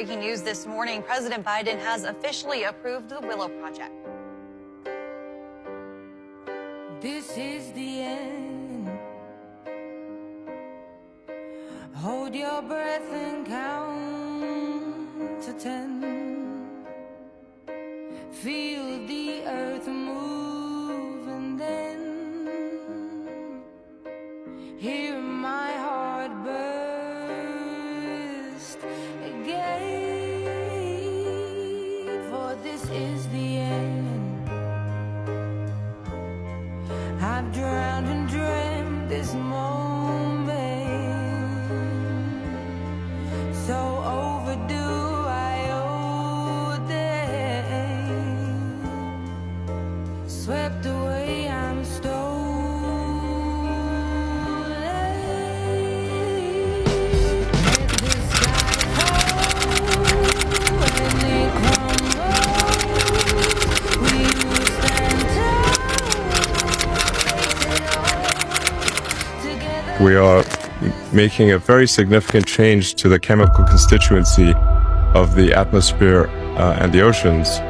breaking news this morning. President Biden has officially approved the Willow Project. This is the end. Hold your breath and count to 10. Feel the earth move and then hear my heart burst again. For this is the end. I've drowned and dreamt this moment, so overdue I owe them. Swept away, I'm stolen. Let the sky fall and it crumbles. We will stand tall, together. We are making a very significant change to the chemical constituency of the atmosphere and the oceans.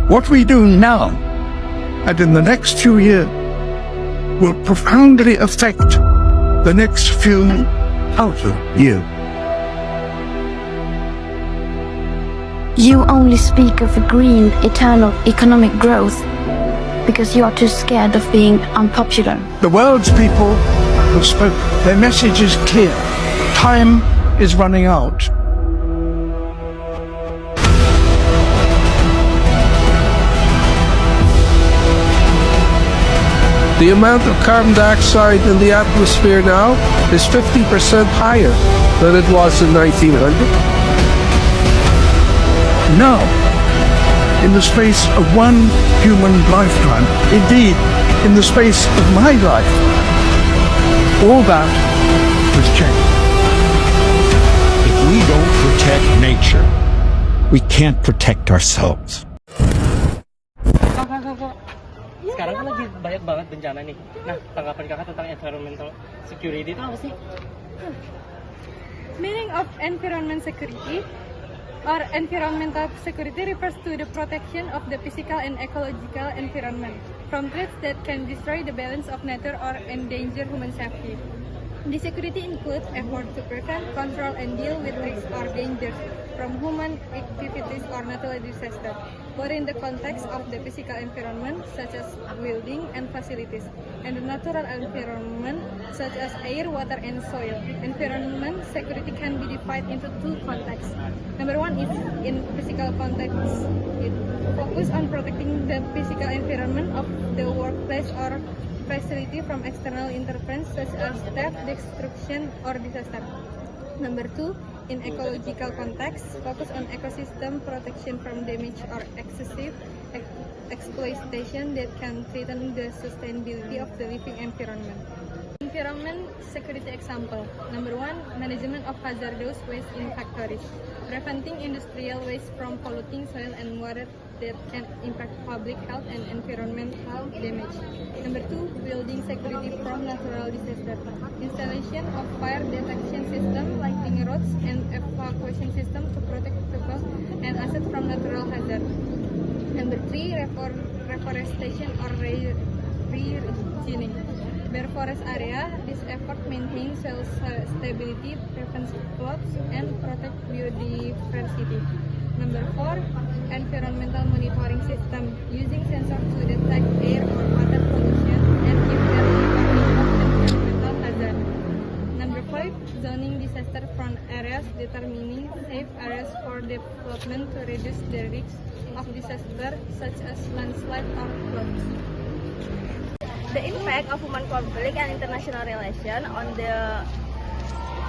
What we do now and in the next few years will profoundly affect the next few thousand years. You only speak of a green, eternal economic growth because you are too scared of being unpopular. The world's people have spoken. Their message is clear. Time is running out. The amount of carbon dioxide in the atmosphere now is 50% higher than it was in 1900. Now, in the space of one human lifetime, indeed, in the space of my life, all that has changed. If we don't protect nature, we can't protect ourselves. Sekarang kan lagi banyak banget bencana nih. Nah, tanggapan kakak tentang environmental security itu apa sih? Meaning of environment security or environmental security refers to the protection of the physical and ecological environment from threats that can destroy the balance of nature or endanger human safety. The security includes efforts to prevent, control, and deal with risks or dangers from human activities or natural disaster, both in the context of the physical environment, such as buildings and facilities, and the natural environment, such as air, water, and soil. Environment security can be divided into two contexts. Number one is in physical context. It focuses on protecting the physical environment of the workplace or facility from external interference such as theft, destruction, or disaster. Number two, in ecological context, focus on ecosystem protection from damage or excessive exploitation that can threaten the sustainability of the living environment. Environment security example. Number one, management of hazardous waste in factories, preventing industrial waste from polluting soil and water that can impact public health and environmental damage. Number two, building security from natural disaster, installation of fire detection system, lighting roads, and evacuation system to protect people and assets from natural hazard. Number three, reforestation or re-regening. Bare forest area, this effort maintains soil stability, prevents floods, and protect biodiversity. Number four, environmental monitoring system, using sensors to detect air or water pollution and prepare warning of environmental hazard. Number five, zoning disaster-prone areas, determining safe areas for development to reduce the risk of disaster such as landslide or floods. The impact of human conflict and international relations on the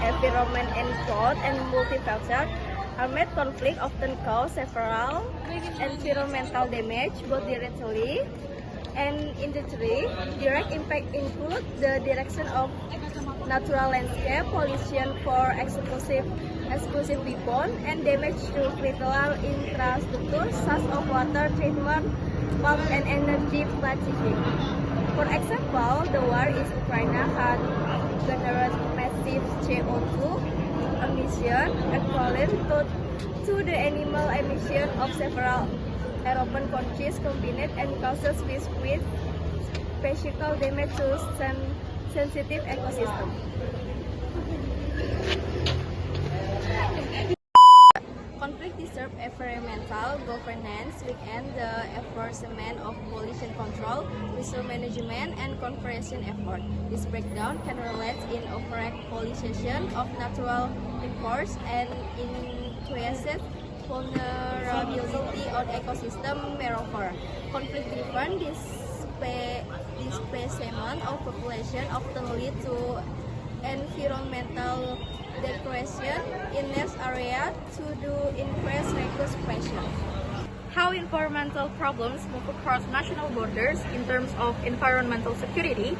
environment and growth and multicultural armed conflict often cause several environmental damage, both directly and indirectly. Direct impact include the direction of natural landscape, pollution for exclusive weapons, and damage to critical infrastructure such as water treatment, pump, and energy packaging. For example, the war in Ukraine had generate massive massive CO2 emission equivalent to the annual emission of several European countries combined and causes with physical damage to sensitive ecosystem. Conflict disturb environmental governance, weaken the enforcement of pollution control, resource management, and conservation effort. This breakdown can result in overt pollution of natural resources and increases vulnerability on ecosystem. Moreover, conflict-driven displacement of population often lead to environmental degradation in this area to do increased resource pressure. How environmental problems move across national borders in terms of environmental security.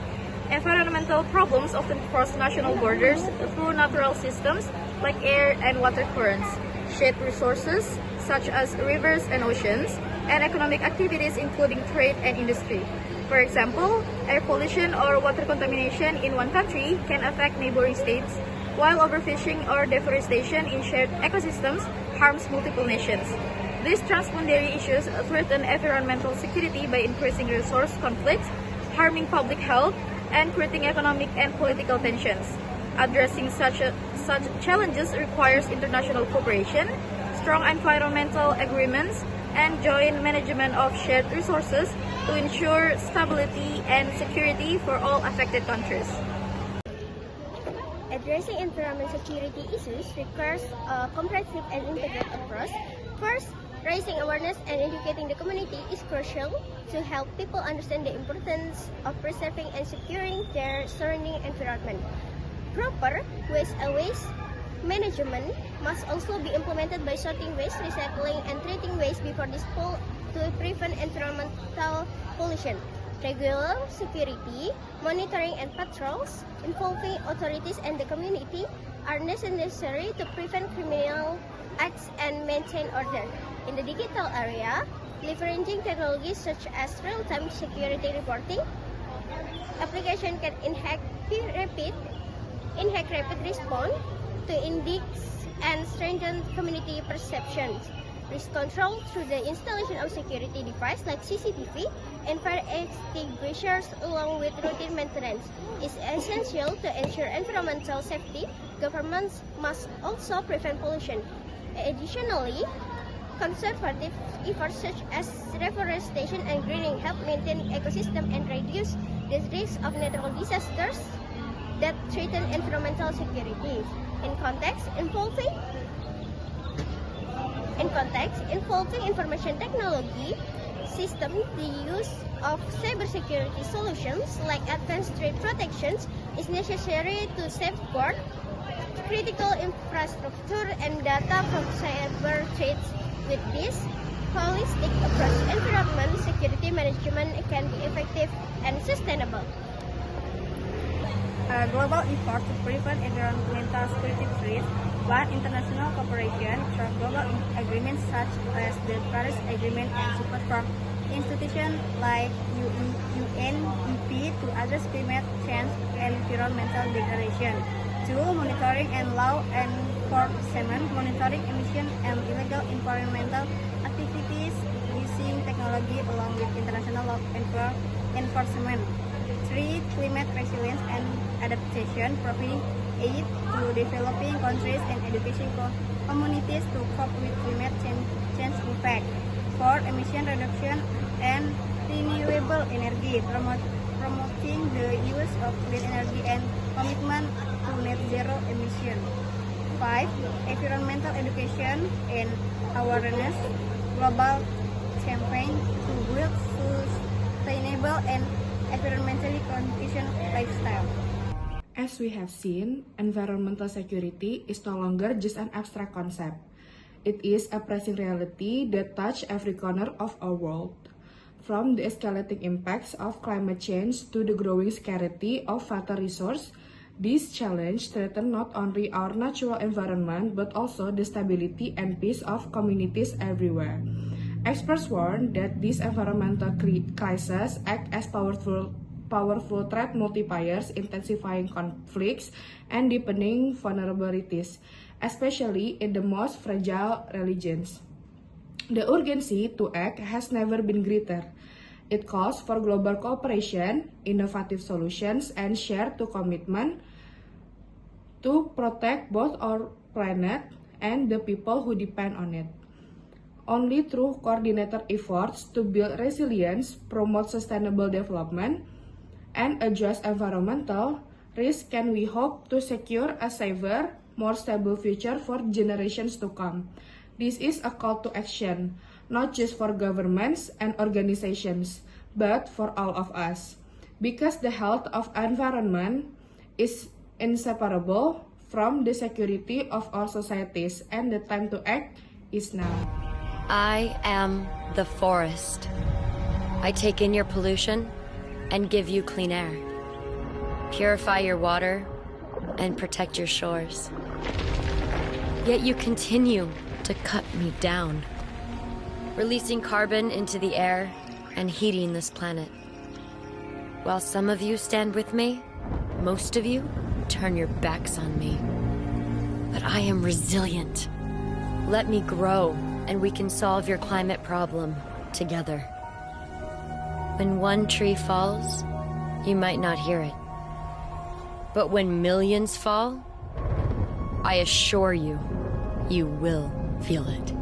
Environmental problems often cross national borders through natural systems like air and water currents, shared resources such as rivers and oceans, and economic activities including trade and industry. For example, air pollution or water contamination in one country can affect neighboring states, while overfishing or deforestation in shared ecosystems harms multiple nations. These transboundary issues threaten environmental security by increasing resource conflicts, harming public health, and creating economic and political tensions. Addressing such challenges requires international cooperation, strong environmental agreements, and joint management of shared resources to ensure stability and security for all affected countries. Addressing environmental security issues requires a comprehensive and integrated approach. First, raising awareness and educating the community is crucial to help people understand the importance of preserving and securing their surrounding environment. Proper waste management must also be implemented by sorting waste, recycling, and treating waste before disposal to prevent environmental pollution. Regular security, monitoring, and patrols involving authorities and the community are necessary to prevent criminal acts and maintain order. In the digital area, leveraging technologies such as real-time security reporting, application can enhance rapid response to index and strengthen community perceptions. Risk control through the installation of security devices like CCTV and fire extinguishers along with routine maintenance is essential to ensure environmental safety. Governments must also prevent pollution. Additionally, conservative efforts such as reforestation and greening help maintain ecosystem and reduce the risk of natural disasters that threaten environmental security. In context involving information technology systems, the use of cybersecurity solutions like advanced threat protections is necessary to safeguard critical infrastructure and data from cyber threats. With this holistic approach, environment security management can be effective and sustainable. Global effort to prevent environmental security threats. One, international cooperation through global agreements such as the Paris Agreement and support from institutions like UNEP to address climate change and environmental degradation. Two, monitoring and law enforcement, monitoring emission and illegal environmental activities using technology along with international law enforcement. 3. Climate resilience and adaptation, providing aid to developing countries and educating communities to cope with climate change impact. 4. Emission reduction and renewable energy, promoting the use of clean energy and commitment to net zero emission. 5. Environmental education and awareness, global campaign to build sustainable and environmentally conscious lifestyle. As we have seen, environmental security is no longer just an abstract concept. It is a pressing reality that touches every corner of our world. From the escalating impacts of climate change to the growing scarcity of water resources, these challenges threaten not only our natural environment but also the stability and peace of communities everywhere. Experts warn that these environmental crises act as powerful powerful threat multipliers, intensifying conflicts, and deepening vulnerabilities, especially in the most fragile regions. The urgency to act has never been greater. It calls for global cooperation, innovative solutions, and shared commitment to protect both our planet and the people who depend on it. Only through coordinated efforts to build resilience, promote sustainable development, and address environmental risk can we hope to secure a safer, more stable future for generations to come. This is a call to action, not just for governments and organizations, but for all of us. Because the health of environment is inseparable from the security of our societies, and the time to act is now. I am the forest. I take in your pollution and give you clean air, purify your water, and protect your shores. Yet you continue to cut me down, releasing carbon into the air and heating this planet. While some of you stand with me, most of you turn your backs on me. But I am resilient. Let me grow, and we can solve your climate problem together. When one tree falls, you might not hear it. But when millions fall, I assure you, you will feel it.